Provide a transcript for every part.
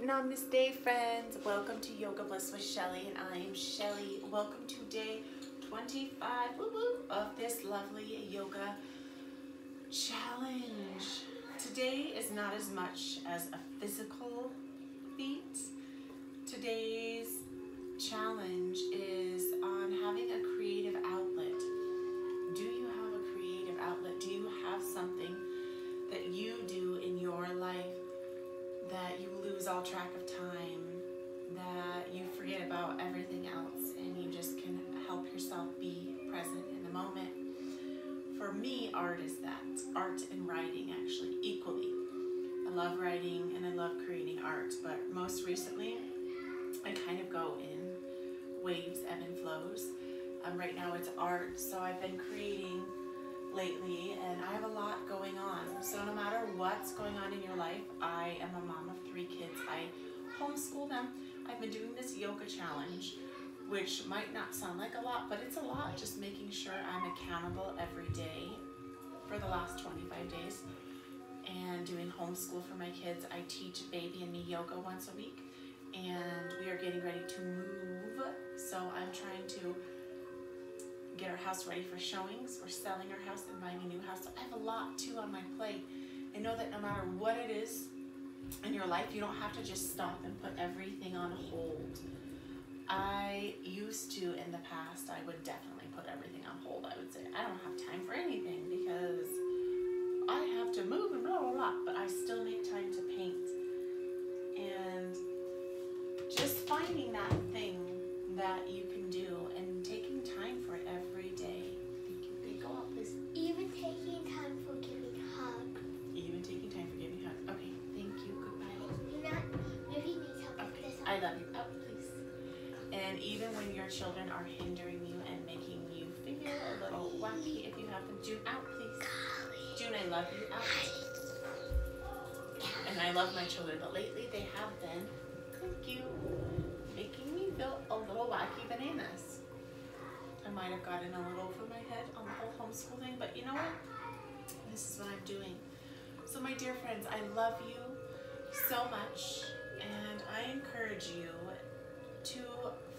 Namaste friends, welcome to Yoga Bliss with Shelly, and I am Shelly. Welcome to day 25 of this lovely yoga challenge. Today is not as much as a physical feat. Today's challenge is on having a creative outlet. Do you have a creative outlet? Do you have something that you do in your life that you lose all track of time, that you forget about everything else, and you just can help yourself be present in the moment? For me, art is that. Art and writing, actually, equally. I love writing and I love creating art, but most recently, I kind of go in waves, ebb and flows. Right now it's art, so I've been creating lately, and I have a lot going on. So no matter what's going on in your life, I am a mom of 3 kids. I homeschool them. I've been doing this yoga challenge, which might not sound like a lot, but it's a lot, just making sure I'm accountable every day for the last 25 days and doing homeschool for my kids. I teach baby and me yoga once a week, and we are getting ready to move, so I'm trying to get our house ready for showings. We're selling our house and buying a new house. So I have a lot too on my plate. And know that no matter what it is in your life, you don't have to just stop and put everything on hold. I used to, in the past, I would definitely put everything on hold. I would say, I don't have time for anything because I have to move and blah, blah, blah. But I still make time to paint. And just finding that thing that you can do and taking time for it every day. Thank you. Go out, please. Even taking time for giving hugs. Even taking time for giving hugs. Okay, thank you. Goodbye. Maybe needs help with this. I love you. Out, please. And even when your children are hindering you and making you feel a little wacky, if you have them, June, out, please. June, I love you. Out. And I love my children, but lately they have been, thank you, making me feel a little wacky bananas. I might have gotten a little over my head on the whole homeschool thing, but you know what? This is what I'm doing. So my dear friends, I love you so much, and I encourage you to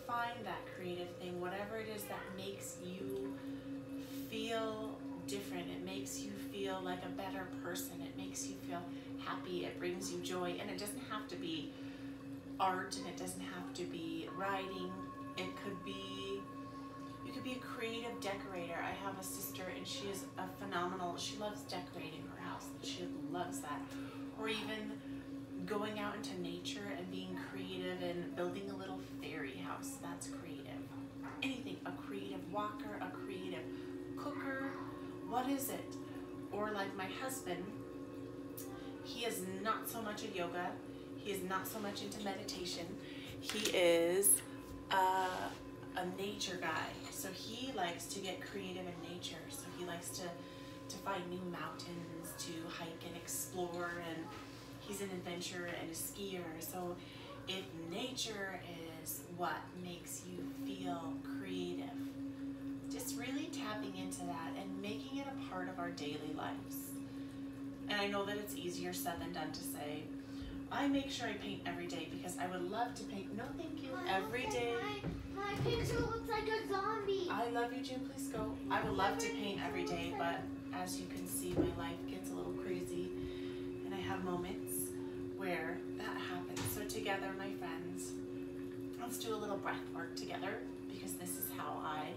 find that creative thing, whatever it is that makes you feel different. It makes you feel like a better person. It makes you feel happy. It brings you joy, and it doesn't have to be art, and it doesn't have to be writing. It could be, you could be a creative decorator. I have a sister, and she is a phenomenal, she loves decorating her house. She loves that. Or even going out into nature and being creative and building a little fairy house. That's creative. Anything, a creative walker, a creative cooker, what is it? Or like my husband, he is not so much a yoga. He is not so much into meditation. He is a nature guy. So he likes to get creative in nature. So he likes to find new mountains, to hike and explore, and he's an adventurer and a skier. So if nature is what makes you feel creative, just really tapping into that and making it a part of our daily lives. And I know that it's easier said than done to say, I make sure I paint every day because I would love to paint. No, thank you. Every day. My picture looks like a zombie. I love you, Jim. Please go. I would love to paint every day, but as you can see, my life gets a little crazy, and I have moments where that happens. So together, my friends, let's do a little breath work together, because this is how I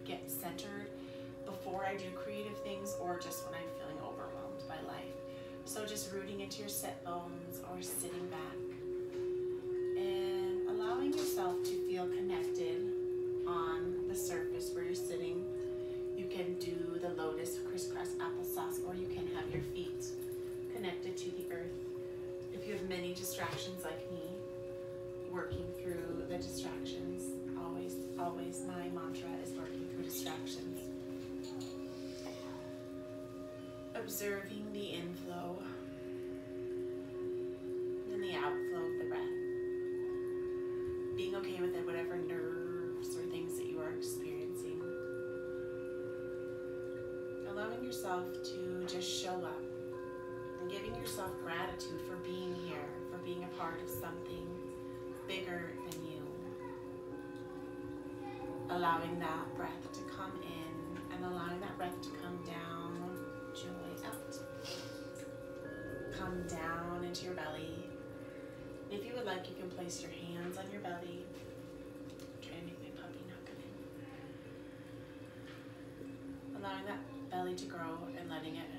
get centered before I do creative things, or just when I'm feeling overwhelmed by life. So just rooting into your sit bones or sitting back and allowing yourself to feel connected on the surface where you're sitting. You can do the lotus crisscross applesauce, or you can have your feet connected to the earth. If you have many distractions like me, working through the distractions, always my mantra is working through distractions. Observing the inflow and the outflow of the breath. Being okay with it, whatever nerves or things that you are experiencing. Allowing yourself to just show up and giving yourself gratitude for being here, for being a part of something bigger than you. Allowing that breath to come in and allowing that breath to come down. Joy out. Come down into your belly. If you would like, you can place your hands on your belly. Try to make my puppy not come in. Allowing that belly to grow and letting it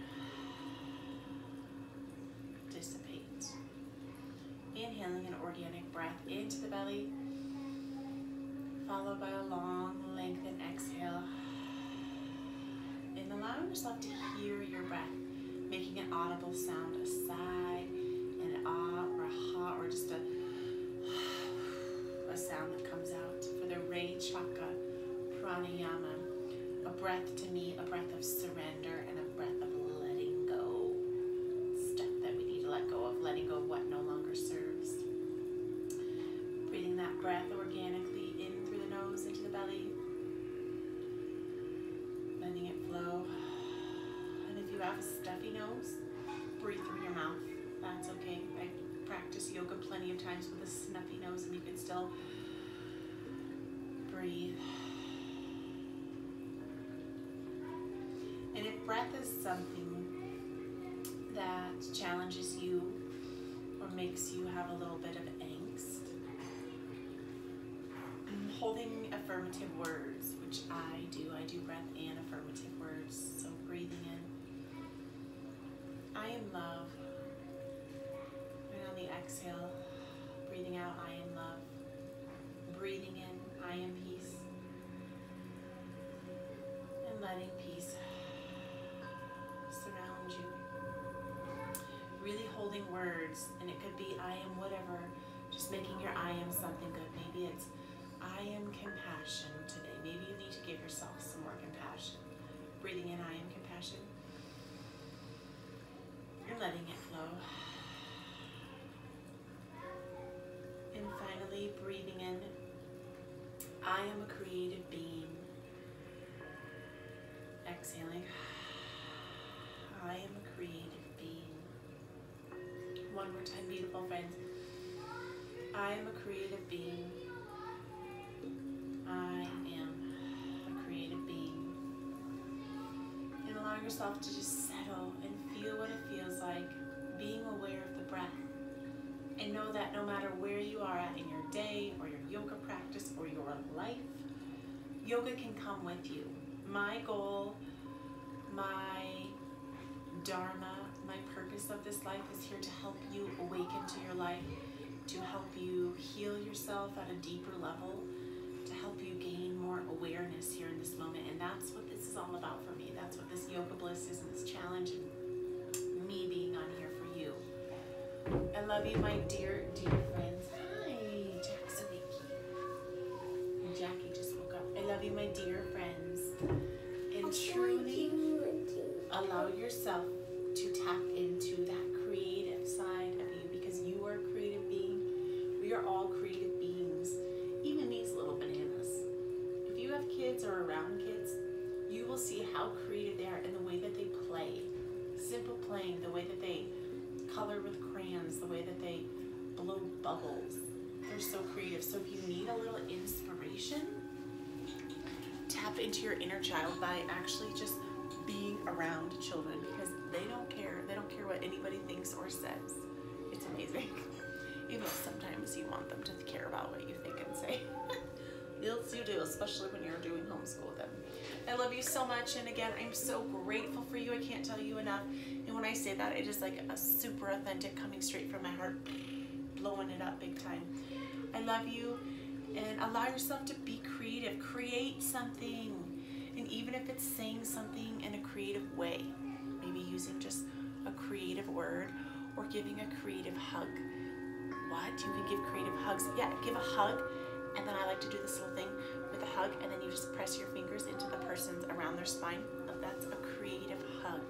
dissipate. Inhaling an organic breath into the belly, followed by a long, lengthened exhale. And allowing yourself to hear your breath, making an audible sound, a sigh, an ah, or a ha, or just a sound that comes out for the Ray Chakra pranayama. A breath to me, a breath of surrender and a breath of letting go. Stuff that we need to let go of, letting go of what no longer serves. Breathing that breath organically in through the nose into the belly. Letting it flow. And if you have a stuffy nose, breathe through your mouth. That's okay. I practiced yoga plenty of times with a snuffy nose and you can still breathe. And if breath is something that challenges you or makes you have a little bit of angst, holding affirmative words, which I do breath and affirmative words. So breathing in, I am love. And on the exhale, breathing out, I am love. Breathing in, I am peace. And letting peace surround you. Really holding words, and it could be I am whatever, just making your I am something good. Maybe it's I am compassion today. Maybe you need to give yourself some more compassion. Breathing in, I am compassion. You're letting it flow. And finally, breathing in, I am a creative being. Exhaling, I am a creative being. One more time, beautiful friends. I am a creative being. I am a creative being. And allowing yourself to just settle and feel what it feels like, being aware of the breath. And know that no matter where you are at in your day or your yoga practice or your life, yoga can come with you. My goal, my dharma, my purpose of this life is here to help you awaken to your life, to help you heal yourself at a deeper level, to help you gain more awareness here in this moment. And that's what this is all about for me. That's what this Yoga Bliss is, and this challenge, and me being on here for you. I love you, my dear, dear friends. Hi, Jackson. And Jackie just woke up. I love you, my dear friends. And truly allow yourself to tap into that creative side of you, because you are a creative being. We are all creative beings, even these little bananas. If you have kids or around kids, you will see how creative they are in the way that they play. Simple playing, the way that they color with crayons, the way that they blow bubbles. They're so creative. So if you need a little inspiration, tap into your inner child by actually just being around children, because they don't care. They don't care what anybody thinks or says. It's amazing. Even though sometimes you want them to care about what you think and say. Yes, you do, especially when you're doing homeschool with them. I love you so much, and again, I'm so grateful for you. I can't tell you enough. And when I say that, it is like a super authentic, coming straight from my heart, blowing it up big time. I love you, and allow yourself to be creative. Create something, and even if it's saying something in a creative way, maybe using just a creative word or giving a creative hug. What? You can give creative hugs. Yeah, give a hug. And then I like to do this little thing with a hug, and then you just press your fingers into the person's around their spine. That's a creative hug.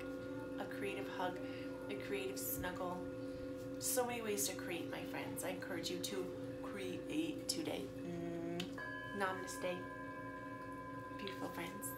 A creative hug, a creative snuggle. So many ways to create, my friends. I encourage you to create today. Namaste. Beautiful friends.